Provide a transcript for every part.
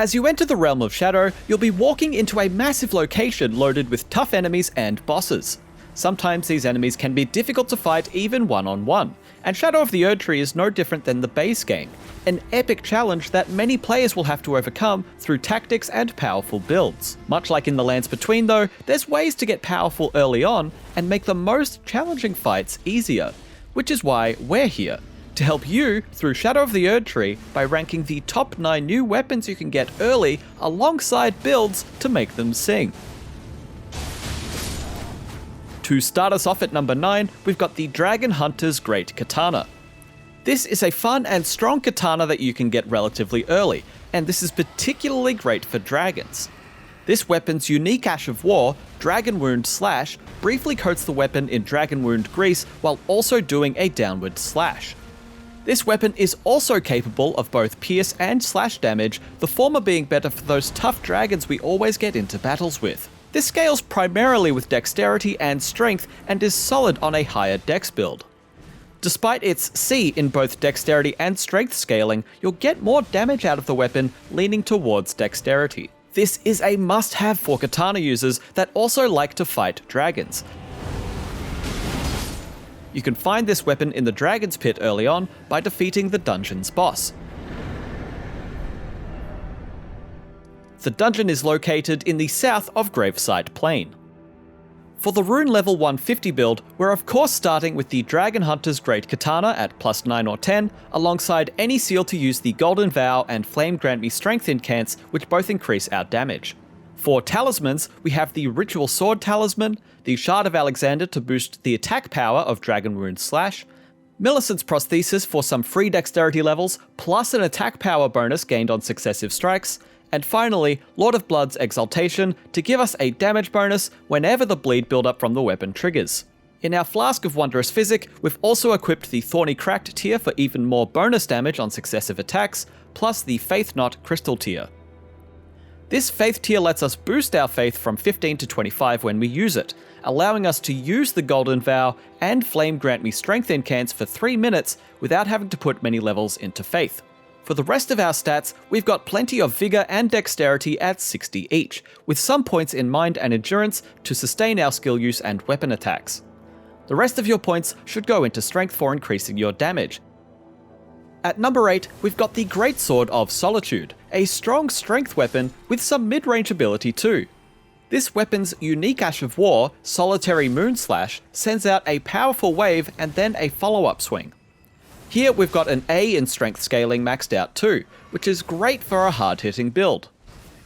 As you enter the Realm of Shadow, you'll be walking into a massive location loaded with tough enemies and bosses. Sometimes these enemies can be difficult to fight even one-on-one, and Shadow of the Erdtree is no different than the base game, an epic challenge that many players will have to overcome through tactics and powerful builds. Much like in the Lands Between though, there's ways to get powerful early on and make the most challenging fights easier, which is why we're here, to help you through Shadow of the Erdtree by ranking the top 9 new weapons you can get early alongside builds to make them sing. To start us off at number 9, we've got the Dragon Hunter's Great Katana. This is a fun and strong katana that you can get relatively early, and this is particularly great for dragons. This weapon's unique Ash of War, Dragon Wound Slash, briefly coats the weapon in Dragon Wound grease while also doing a downward slash. This weapon is also capable of both pierce and slash damage, the former being better for those tough dragons we always get into battles with. This scales primarily with dexterity and strength and is solid on a higher dex build. Despite its C in both dexterity and strength scaling, you'll get more damage out of the weapon leaning towards dexterity. This is a must-have for katana users that also like to fight dragons. You can find this weapon in the Dragon's Pit early on by defeating the dungeon's boss. The dungeon is located in the south of Gravesite Plain. For the rune level 150 build, we're of course starting with the Dragon Hunter's Great Katana at plus 9 or 10, alongside any seal to use the Golden Vow and Flame Grant Me Strength incants, which both increase our damage. For talismans, we have the Ritual Sword Talisman, the Shard of Alexander to boost the attack power of Dragon Wound Slash, Millicent's Prosthesis for some free dexterity levels, plus an attack power bonus gained on successive strikes, and finally, Lord of Blood's Exaltation to give us a damage bonus whenever the bleed buildup from the weapon triggers. In our Flask of Wondrous Physic, we've also equipped the Thorny Cracked tier for even more bonus damage on successive attacks, plus the Faith Knot Crystal tier. This Faith tier lets us boost our Faith from 15 to 25 when we use it, allowing us to use the Golden Vow and Flame Grant Me Strength incants for 3 minutes without having to put many levels into Faith. For the rest of our stats, we've got plenty of Vigor and Dexterity at 60 each, with some points in Mind and Endurance to sustain our skill use and weapon attacks. The rest of your points should go into Strength for increasing your damage. At number 8, we've got the Greatsword of Solitude, a strong strength weapon with some mid-range ability too. This weapon's unique Ash of War, Solitary Moon Slash, sends out a powerful wave and then a follow-up swing. Here we've got an A in strength scaling maxed out too, which is great for a hard-hitting build.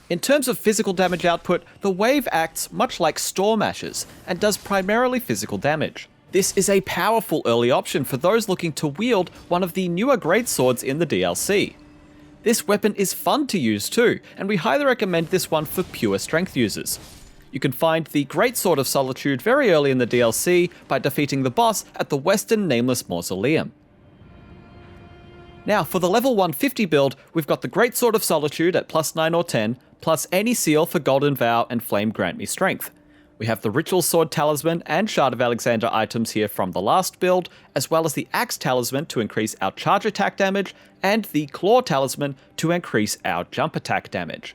In terms of physical damage output, the wave acts much like Storm Ashes and does primarily physical damage. This is a powerful early option for those looking to wield one of the newer greatswords in the DLC. This weapon is fun to use too, and we highly recommend this one for pure strength users. You can find the Greatsword of Solitude very early in the DLC by defeating the boss at the Western Nameless Mausoleum. Now, for the level 150 build, we've got the Greatsword of Solitude at plus 9 or 10, plus any seal for Golden Vow and Flame Grant Me Strength. We have the Ritual Sword Talisman and Shard of Alexander items here from the last build, as well as the Axe Talisman to increase our charge attack damage, and the Claw Talisman to increase our jump attack damage.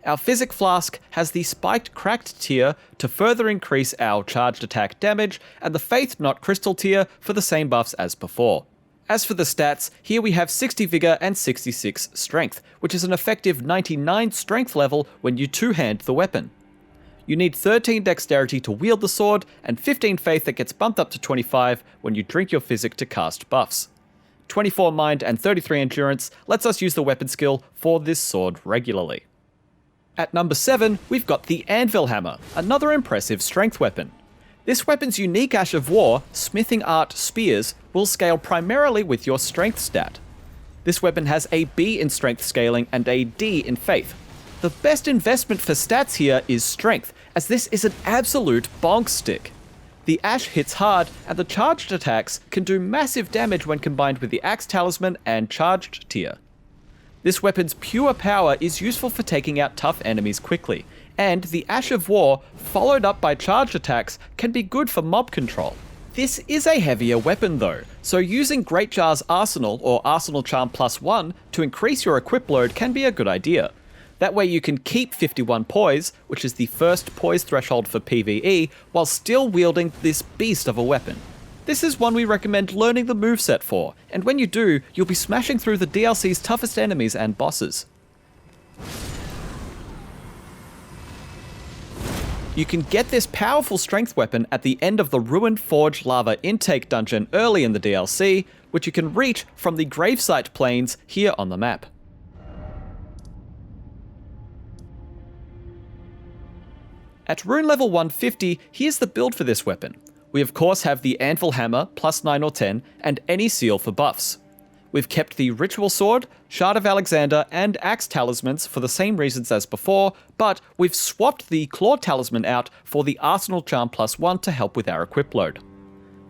Our Physic Flask has the Spiked Cracked tier to further increase our charged attack damage, and the Faith Knot Crystal tier for the same buffs as before. As for the stats, here we have 60 Vigor and 66 Strength, which is an effective 99 Strength level when you two-hand the weapon. You need 13 Dexterity to wield the sword, and 15 Faith that gets bumped up to 25 when you drink your Physic to cast buffs. 24 Mind and 33 Endurance lets us use the weapon skill for this sword regularly. At number 7, we've got the Anvil Hammer, another impressive strength weapon. This weapon's unique Ash of War, Smithing Art Spears, will scale primarily with your strength stat. This weapon has a B in strength scaling and a D in faith. The best investment for stats here is strength, as this is an absolute bonk stick. The Ash hits hard, and the charged attacks can do massive damage when combined with the Axe Talisman and Charged tier. This weapon's pure power is useful for taking out tough enemies quickly, and the Ash of War, followed up by charged attacks, can be good for mob control. This is a heavier weapon though, so using Greatjar's Arsenal or Arsenal Charm +1 to increase your equip load can be a good idea. That way you can keep 51 poise, which is the first poise threshold for PvE, while still wielding this beast of a weapon. This is one we recommend learning the moveset for, and when you do, you'll be smashing through the DLC's toughest enemies and bosses. You can get this powerful strength weapon at the end of the Ruined Forge Lava Intake dungeon early in the DLC, which you can reach from the Gravesite Plains here on the map. At rune level 150, here's the build for this weapon. We of course have the Anvil Hammer, plus 9 or 10, and any seal for buffs. We've kept the Ritual Sword, Shard of Alexander, and Axe Talismans for the same reasons as before, but we've swapped the Claw Talisman out for the Arsenal Charm plus 1 to help with our equip load.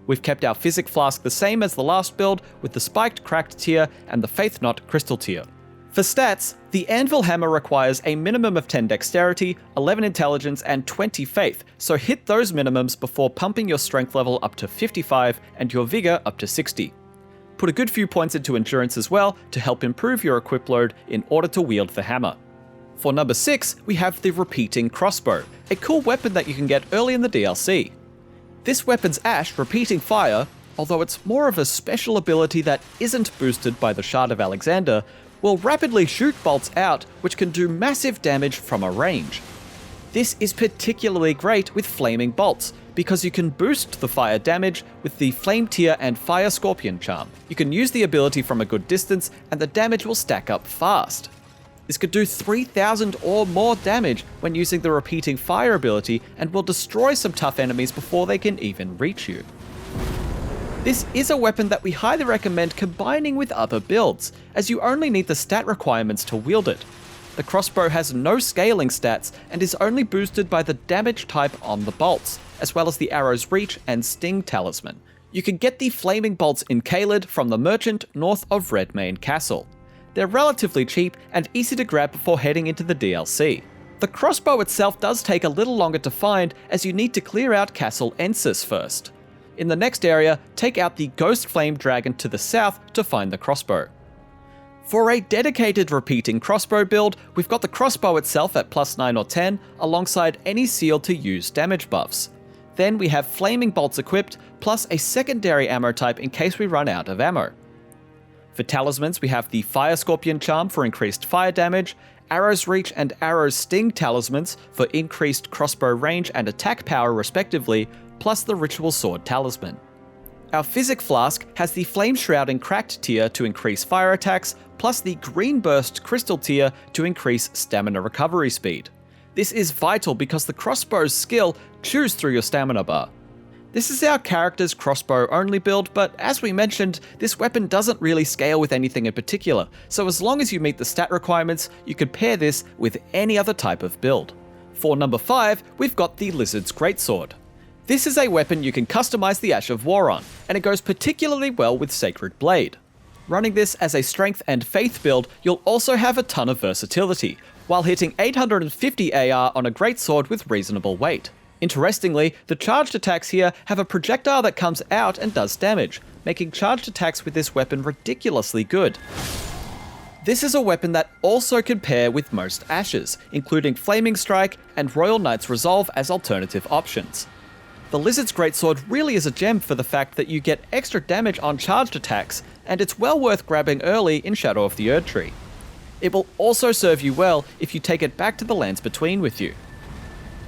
We've kept our Physic Flask the same as the last build, with the Spiked Cracked tier and the Faith Knot Crystal tier. For stats, the Anvil Hammer requires a minimum of 10 Dexterity, 11 Intelligence, and 20 Faith, so hit those minimums before pumping your Strength level up to 55 and your Vigor up to 60. Put a good few points into Endurance as well to help improve your equip load in order to wield the hammer. For number 6, we have the Repeating Crossbow, a cool weapon that you can get early in the DLC. This weapon's Ash, Repeating Fire, although it's more of a special ability that isn't boosted by the Shard of Alexander, will rapidly shoot bolts out which can do massive damage from a range. This is particularly great with Flaming Bolts, because you can boost the fire damage with the Flame Tier and Fire Scorpion Charm. You can use the ability from a good distance and the damage will stack up fast. This could do 3000 or more damage when using the Repeating Fire ability and will destroy some tough enemies before they can even reach you. This is a weapon that we highly recommend combining with other builds, as you only need the stat requirements to wield it. The crossbow has no scaling stats and is only boosted by the damage type on the bolts, as well as the arrow's reach and sting talisman. You can get the flaming bolts in Caelid from the merchant north of Redmane Castle. They're relatively cheap and easy to grab before heading into the DLC. The crossbow itself does take a little longer to find, as you need to clear out Castle Ensis first. In the next area, take out the Ghost Flame Dragon to the south to find the crossbow. For a dedicated repeating crossbow build, we've got the crossbow itself at plus 9 or 10, alongside any seal to use damage buffs. Then we have flaming bolts equipped, plus a secondary ammo type in case we run out of ammo. For talismans, we have the Fire Scorpion Charm for increased fire damage, Arrow's Reach and Arrow's Sting talismans for increased crossbow range and attack power respectively, plus the Ritual Sword talisman. Our Physic Flask has the Flame Shrouding Cracked tier to increase fire attacks, plus the Green Burst Crystal tier to increase stamina recovery speed. This is vital because the crossbow's skill chews through your stamina bar. This is our character's crossbow only build, but as we mentioned, this weapon doesn't really scale with anything in particular, so as long as you meet the stat requirements, you could pair this with any other type of build. For number 5, we've got the Lizard's Greatsword. This is a weapon you can customize the Ash of War on, and it goes particularly well with Sacred Blade. Running this as a Strength and Faith build, you'll also have a ton of versatility, while hitting 850 AR on a Greatsword with reasonable weight. Interestingly, the charged attacks here have a projectile that comes out and does damage, making charged attacks with this weapon ridiculously good. This is a weapon that also can pair with most Ashes, including Flaming Strike and Royal Knight's Resolve as alternative options. The Lizard's Greatsword really is a gem for the fact that you get extra damage on charged attacks, and it's well worth grabbing early in Shadow of the Erdtree. It will also serve you well if you take it back to the Lands Between with you.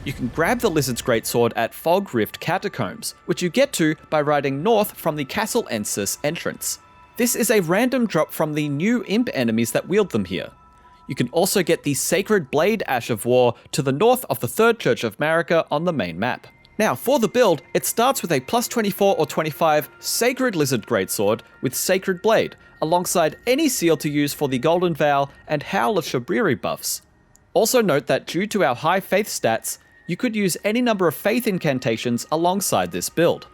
You can grab the Lizard's Greatsword at Fog Rift Catacombs, which you get to by riding north from the Castle Ensis entrance. This is a random drop from the new imp enemies that wield them here. You can also get the Sacred Blade Ash of War to the north of the Third Church of Marika on the main map. Now, for the build, it starts with a plus 24 or 25 Sacred Lizard Greatsword with Sacred Blade, alongside any seal to use for the Golden Vow and Howl of Shabriri buffs. Also note that due to our high faith stats, you could use any number of faith incantations alongside this build.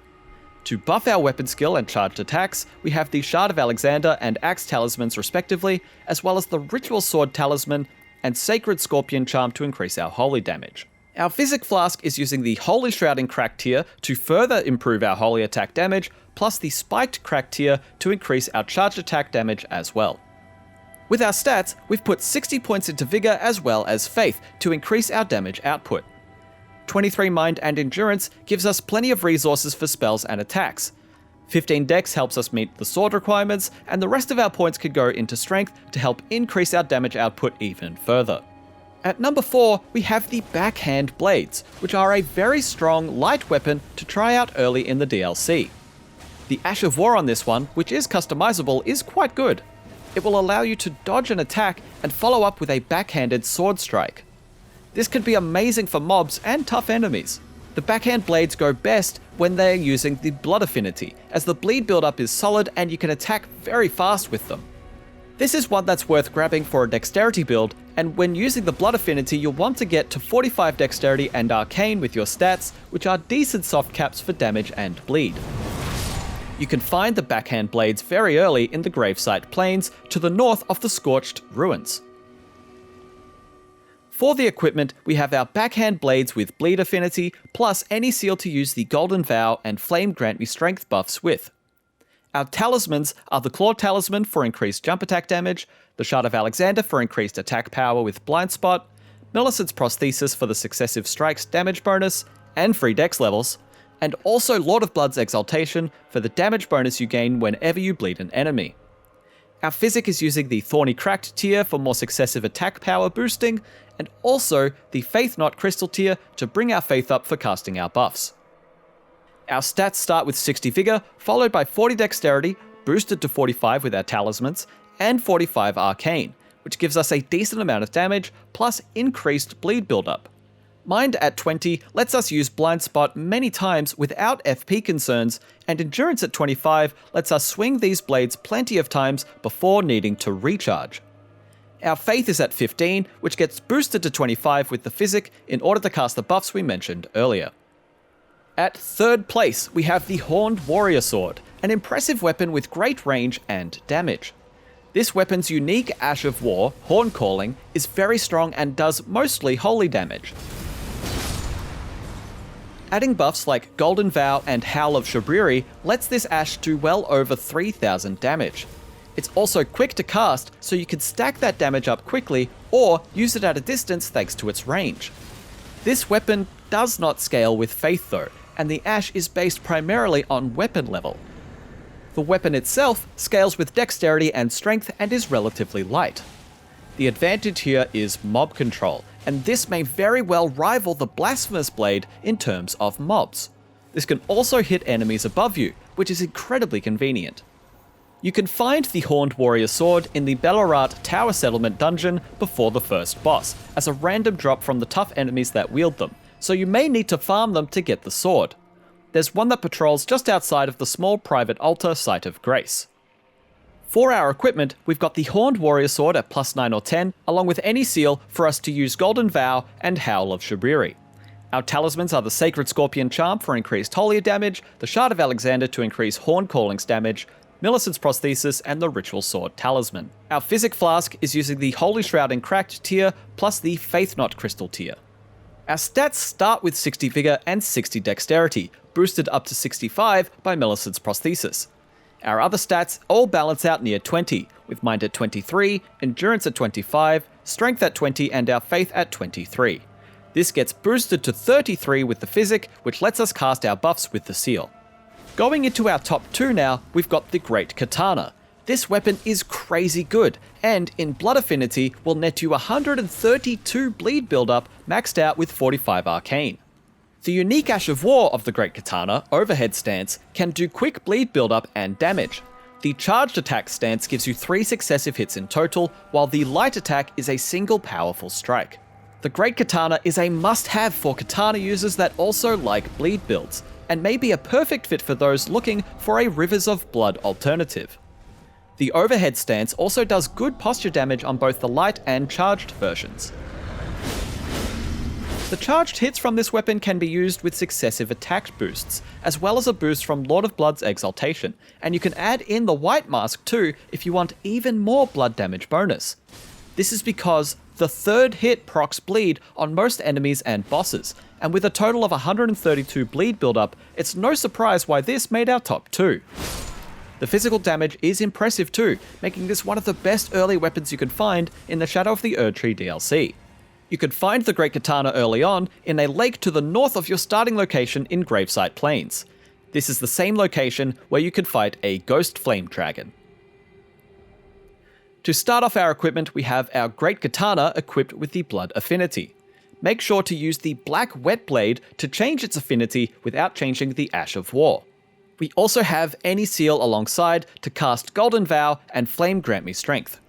To buff our weapon skill and charged attacks, we have the Shard of Alexander and Axe Talismans respectively, as well as the Ritual Sword Talisman and Sacred Scorpion Charm to increase our holy damage. Our Physic Flask is using the Holy Shrouding Crack tier to further improve our holy attack damage, plus the Spiked Crack tier to increase our charged attack damage as well. With our stats, we've put 60 points into Vigor as well as Faith to increase our damage output. 23 Mind and Endurance gives us plenty of resources for spells and attacks. 15 Dex helps us meet the sword requirements, and the rest of our points could go into Strength to help increase our damage output even further. At number 4, we have the Backhand Blades, which are a very strong light weapon to try out early in the DLC. The Ash of War on this one, which is customizable, is quite good. It will allow you to dodge an attack and follow up with a backhanded sword strike. This can be amazing for mobs and tough enemies. The backhand blades go best when they are using the blood affinity, as the bleed buildup is solid and you can attack very fast with them. This is one that's worth grabbing for a dexterity build, and when using the blood affinity you'll want to get to 45 dexterity and arcane with your stats, which are decent soft caps for damage and bleed. You can find the backhand blades very early in the Gravesite Plains to the north of the Scorched Ruins. For the equipment, we have our backhand blades with bleed affinity, plus any seal to use the Golden Vow and Flame Grant Me Strength buffs with. Our talismans are the Claw Talisman for increased jump attack damage, the Shard of Alexander for increased attack power with Blind Spot, Millicent's Prosthesis for the successive strikes damage bonus and free dex levels, and also Lord of Blood's Exaltation for the damage bonus you gain whenever you bleed an enemy. Our Physic is using the Thorny Cracked tier for more successive attack power boosting, and also the Faith Knot Crystal tier to bring our faith up for casting our buffs. Our stats start with 60 Vigor, followed by 40 Dexterity, boosted to 45 with our talismans, and 45 Arcane, which gives us a decent amount of damage, plus increased bleed buildup. Mind at 20 lets us use Blind Spot many times without FP concerns, and Endurance at 25 lets us swing these blades plenty of times before needing to recharge. Our Faith is at 15, which gets boosted to 25 with the Physic in order to cast the buffs we mentioned earlier. At third place, we have the Horned Warrior Sword, an impressive weapon with great range and damage. This weapon's unique Ash of War, Horn Calling, is very strong and does mostly holy damage. Adding buffs like Golden Vow and Howl of Shabriri lets this Ash do well over 3000 damage. It's also quick to cast, so you can stack that damage up quickly, or use it at a distance thanks to its range. This weapon does not scale with Faith though, and the Ash is based primarily on weapon level. The weapon itself scales with Dexterity and Strength and is relatively light. The advantage here is mob control, and this may very well rival the Blasphemous Blade in terms of mobs. This can also hit enemies above you, which is incredibly convenient. You can find the Horned Warrior Sword in the Belorat Tower Settlement dungeon before the first boss, as a random drop from the tough enemies that wield them, so you may need to farm them to get the sword. There's one that patrols just outside of the small private altar Site of Grace. For our equipment, we've got the Horned Warrior Sword at plus 9 or 10, along with any seal for us to use Golden Vow and Howl of Shabriri. Our talismans are the Sacred Scorpion Charm for increased holy damage, the Shard of Alexander to increase Horn Calling's damage, Millicent's Prosthesis, and the Ritual Sword Talisman. Our Physic Flask is using the Holy Shroud and Cracked tier, plus the Faith Knot Crystal tier. Our stats start with 60 Vigor and 60 Dexterity, boosted up to 65 by Millicent's Prosthesis. Our other stats all balance out near 20, with Mind at 23, Endurance at 25, Strength at 20, and our Faith at 23. This gets boosted to 33 with the Physic, which lets us cast our buffs with the seal. Going into our top 2 now, we've got the Great Katana. This weapon is crazy good, and in Blood Affinity will net you 132 bleed buildup maxed out with 45 Arcane. The unique Ash of War of the Great Katana, Overhead Stance, can do quick bleed buildup and damage. The Charged Attack stance gives you 3 successive hits in total, while the Light Attack is a single powerful strike. The Great Katana is a must-have for katana users that also like bleed builds, and may be a perfect fit for those looking for a Rivers of Blood alternative. The Overhead Stance also does good posture damage on both the light and charged versions. The charged hits from this weapon can be used with successive attack boosts, as well as a boost from Lord of Blood's Exaltation, and you can add in the White Mask too if you want even more blood damage bonus. This is because the third hit procs bleed on most enemies and bosses, and with a total of 132 bleed buildup, it's no surprise why this made our top 2. The physical damage is impressive too, making this one of the best early weapons you can find in the Shadow of the Erdtree DLC. You can find the Great Katana early on in a lake to the north of your starting location in Gravesite Plains. This is the same location where you can fight a Ghost Flame Dragon. To start off our equipment, we have our Great Katana equipped with the Blood Affinity. Make sure to use the Black Wet Blade to change its affinity without changing the Ash of War. We also have any seal alongside to cast Golden Vow and Flame Grant Me Strength.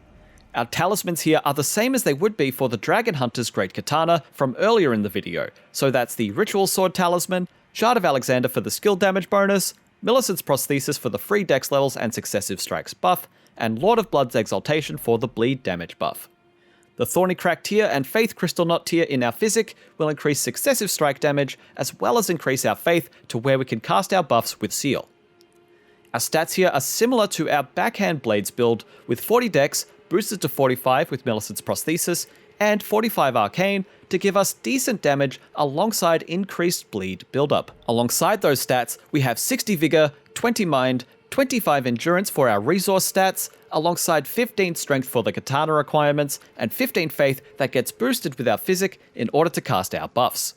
Our talismans here are the same as they would be for the Dragon Hunter's Great Katana from earlier in the video, so that's the Ritual Sword Talisman, Shard of Alexander for the skill damage bonus, Millicent's Prosthesis for the free dex levels and successive strikes buff, and Lord of Blood's Exaltation for the bleed damage buff. The Thorny Crack tier and Faith Crystal Knot tier in our Physic will increase successive strike damage, as well as increase our Faith to where we can cast our buffs with Seal. Our stats here are similar to our Backhand Blades build, with 40 dex, boosted to 45 with Millicent's Prosthesis, and 45 Arcane to give us decent damage alongside increased bleed buildup. Alongside those stats, we have 60 Vigor, 20 Mind, 25 Endurance for our resource stats, alongside 15 Strength for the Katana requirements, and 15 Faith that gets boosted with our Physic in order to cast our buffs.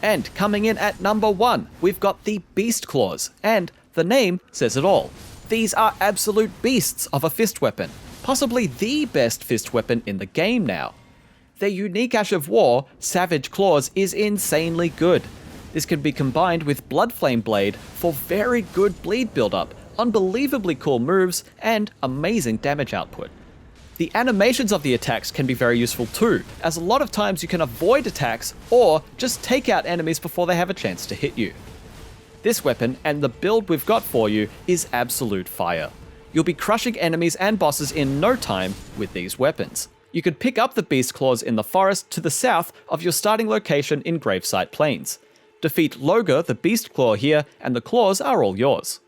And coming in at number 1, we've got the Beast Claws, and the name says it all. These are absolute beasts of a fist weapon, possibly the best fist weapon in the game now. Their unique Ash of War, Savage Claws, is insanely good. This can be combined with Bloodflame Blade for very good bleed buildup, unbelievably cool moves, and amazing damage output. The animations of the attacks can be very useful too, as a lot of times you can avoid attacks or just take out enemies before they have a chance to hit you. This weapon, and the build we've got for you, is absolute fire. You'll be crushing enemies and bosses in no time with these weapons. You can pick up the Beast Claws in the forest to the south of your starting location in Gravesite Plains. Defeat Loga, the Beast Claw here, and the claws are all yours.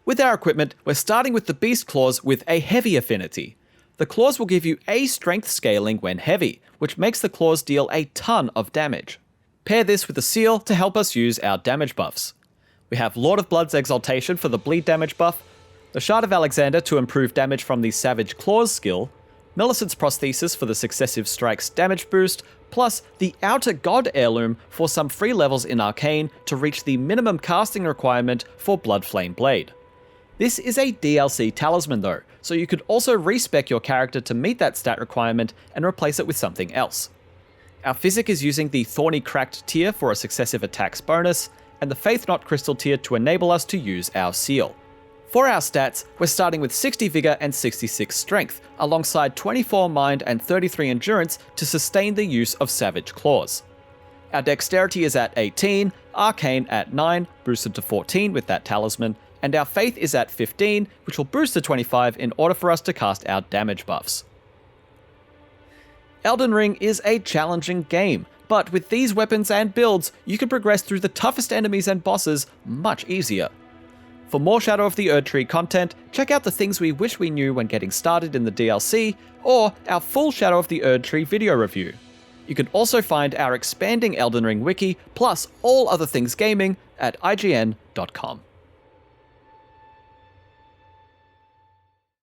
With our equipment, we're starting with the Beast Claws with a heavy affinity. The claws will give you a strength scaling when heavy, which makes the claws deal a ton of damage. Pair this with a seal to help us use our damage buffs. We have Lord of Blood's Exaltation for the bleed damage buff, the Shard of Alexander to improve damage from the Savage Claws skill, Millicent's Prosthesis for the successive strikes damage boost, plus the Outer God Heirloom for some free levels in Arcane to reach the minimum casting requirement for Bloodflame Blade. This is a DLC talisman though, so you could also respec your character to meet that stat requirement and replace it with something else. Our Physic is using the Thorny Cracked tier for a successive attacks bonus, and the Faith Knot Crystal tier to enable us to use our Seal. For our stats, we're starting with 60 Vigor and 66 Strength, alongside 24 Mind and 33 Endurance to sustain the use of Savage Claws. Our Dexterity is at 18, Arcane at 9, boosted to 14 with that talisman, and our Faith is at 15, which will boost to 25 in order for us to cast our damage buffs. Elden Ring is a challenging game, but with these weapons and builds, you can progress through the toughest enemies and bosses much easier. For more Shadow of the Erdtree content, check out the things we wish we knew when getting started in the DLC, or our full Shadow of the Erdtree video review. You can also find our expanding Elden Ring wiki, plus all other things gaming, at IGN.com.